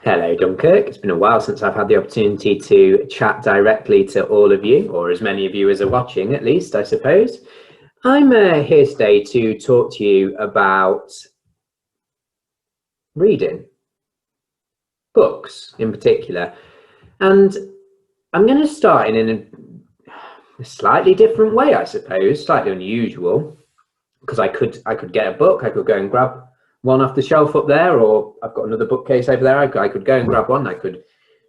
Hello, Dunkirk. It's been a while since I've had the opportunity to chat directly to all of you, or as many of you as are watching, at least, I suppose. I'm here today to talk to you about reading, books in particular. And I'm going to start in a slightly different way, I suppose, slightly unusual, because I could get a book, I could go and grab one off the shelf up there, or I've got another bookcase over there. I could go and grab one. I could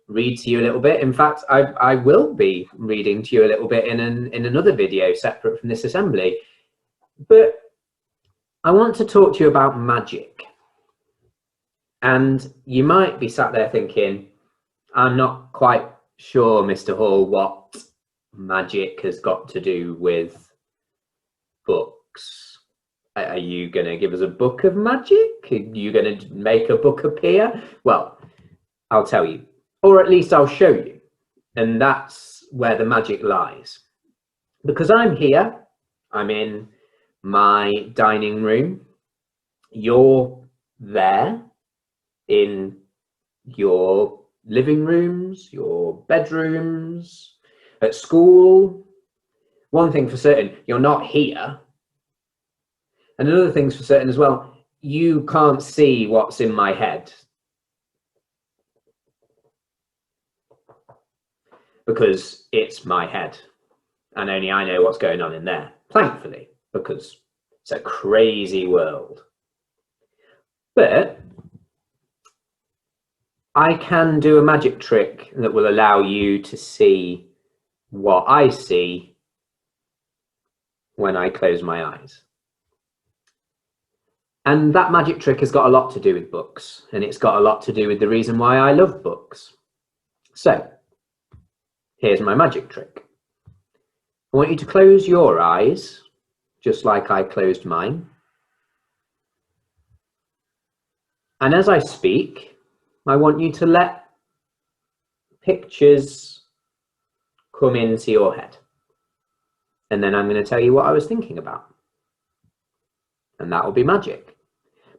read to you a little bit. In fact, I will be reading to you a little bit in another video separate from this assembly. But I want to talk to you about magic. And you might be sat there thinking, I'm not quite sure, Mr. Hall, what magic has got to do with books. Are you going to give us a book of magic? Are you going to make a book appear? Well, I'll tell you, or at least I'll show you. And that's where the magic lies. Because I'm here, I'm in my dining room. You're there in your living rooms, your bedrooms, at school. One thing for certain, you're not here. And another thing's for certain as well, you can't see what's in my head. Because it's my head. And only I know what's going on in there. Thankfully, because it's a crazy world. But I can do a magic trick that will allow you to see what I see when I close my eyes. And that magic trick has got a lot to do with books, and it's got a lot to do with the reason why I love books. So, here's my magic trick. I want you to close your eyes, just like I closed mine. And as I speak, I want you to let pictures come into your head. And then I'm going to tell you what I was thinking about. And that will be magic.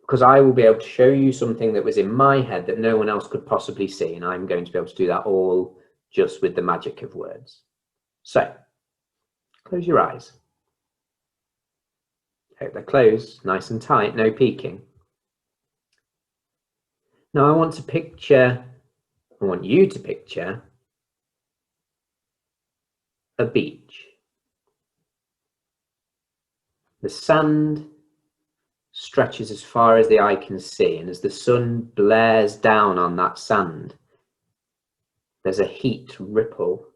Because I will be able to show you something that was in my head that no one else could possibly see. And I'm going to be able to do that all just with the magic of words. So, close your eyes. Hope they're closed, nice and tight, no peeking. Now I want you to picture a beach. The sand stretches as far as the eye can see, and as the sun blares down on that sand, there's a heat ripple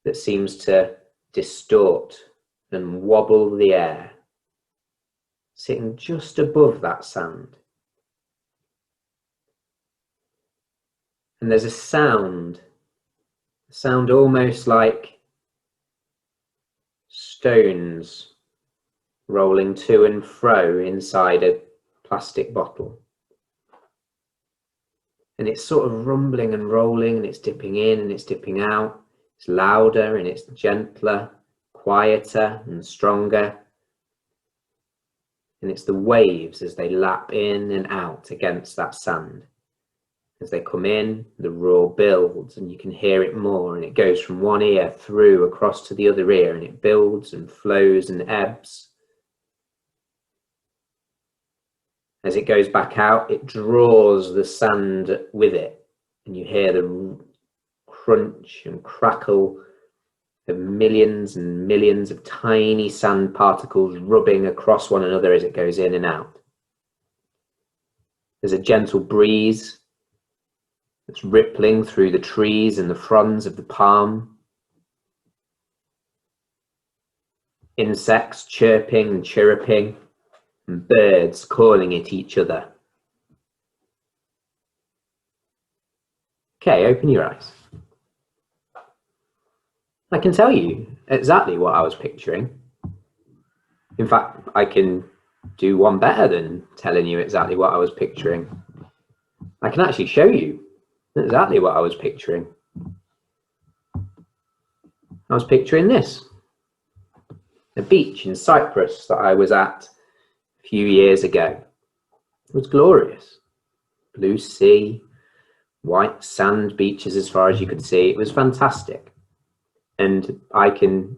that seems to distort and wobble the air, sitting just above that sand. And there's a sound almost like stones rolling to and fro inside a plastic bottle. And it's sort of rumbling and rolling, and it's dipping in and it's dipping out. It's louder and it's gentler, quieter and stronger. And it's the waves as they lap in and out against that sand. As they come in, the roar builds and you can hear it more, and it goes from one ear through across to the other ear, and it builds and flows and ebbs. As it goes back out, it draws the sand with it, and you hear the crunch and crackle of millions and millions of tiny sand particles rubbing across one another as it goes in and out. There's a gentle breeze that's rippling through the trees and the fronds of the palm. Insects chirping and chirruping, and birds calling at each other. Okay, open your eyes. I can tell you exactly what I was picturing. In fact, I can do one better than telling you exactly what I was picturing. I can actually show you exactly what I was picturing. I was picturing this. A beach in Cyprus that I was at a few years ago. It was glorious. Blue sea, white sand beaches as far as you could see. It was fantastic. And I can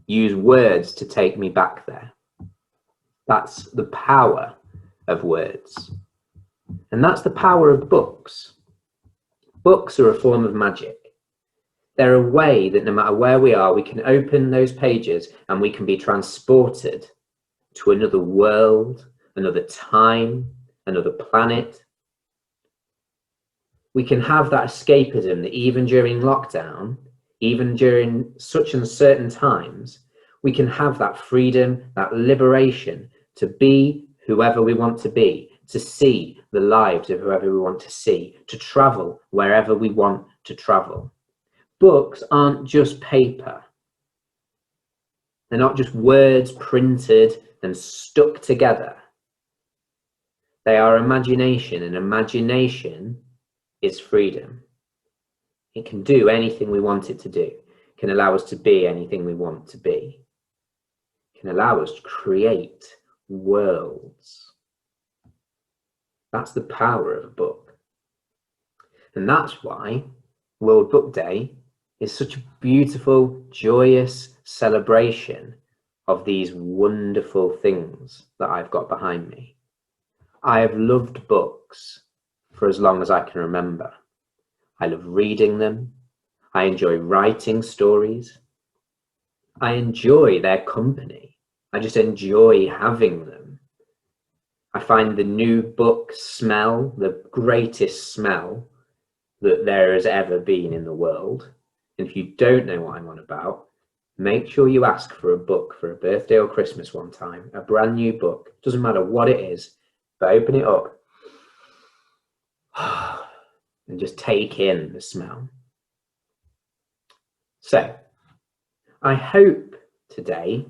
use words to take me back there. That's the power of words. And that's the power of books. Books are a form of magic. They're a way that no matter where we are, we can open those pages and we can be transported to another world, another time, another planet. We can have that escapism that even during lockdown, even during such uncertain times, we can have that freedom, that liberation to be whoever we want to be, to see the lives of whoever we want to see, to travel wherever we want to travel. Books aren't just paper. They're not just words printed and stuck together. They are imagination, and imagination is freedom. It can do anything we want it to do. It can allow us to be anything we want to be. It can allow us to create worlds. That's the power of a book. And that's why World Book Day is such a beautiful, joyous celebration of these wonderful things that I've got behind me. I have loved books for as long as I can remember. I love reading them. I enjoy writing stories. I enjoy their company. I just enjoy having them. I find the new book smell the greatest smell that there has ever been in the world. And if you don't know what I'm on about, make sure you ask for a book for a birthday or Christmas one time, a brand new book. Doesn't matter what it is, but open it up and just take in the smell. So, I hope today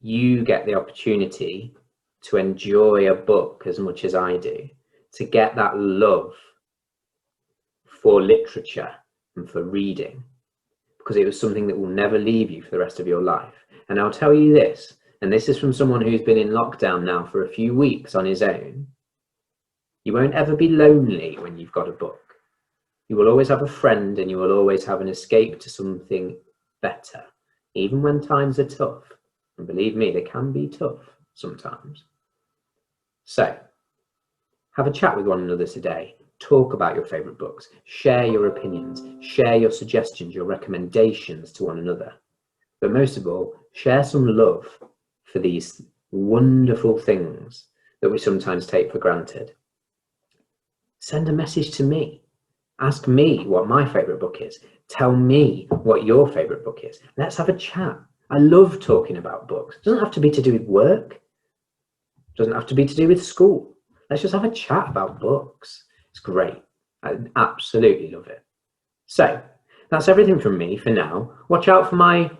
you get the opportunity to enjoy a book as much as I do, to get that love for literature and for reading, because it was something that will never leave you for the rest of your life. And I'll tell you this, and this is from someone who's been in lockdown now for a few weeks on his own, you won't ever be lonely when you've got a book. You will always have a friend, and you will always have an escape to something better, even when times are tough. And believe me, they can be tough sometimes. So, Have a chat with one another today. Talk about your favourite books. Share your opinions. Share your suggestions, your recommendations to one another. But most of all, share some love for these wonderful things that we sometimes take for granted. Send a message to me. Ask me what my favourite book is. Tell me what your favourite book is. Let's have a chat. I love talking about books. It doesn't have to be to do with work. It doesn't have to be to do with school. Let's just have a chat about books. It's great. I absolutely love it. So that's everything from me for now. Watch out for my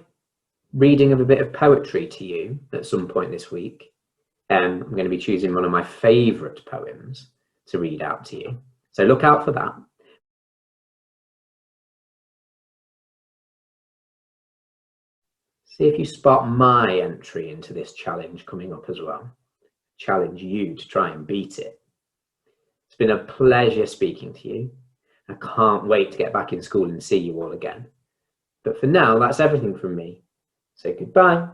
reading of a bit of poetry to you at some point this week. I'm going to be choosing one of my favourite poems to read out to you. So look out for that. See if you spot my entry into this challenge coming up as well. Challenge you to try and beat it. It's been a pleasure speaking to you. I can't wait to get back in school and see you all again. But for now, that's everything from me. So goodbye.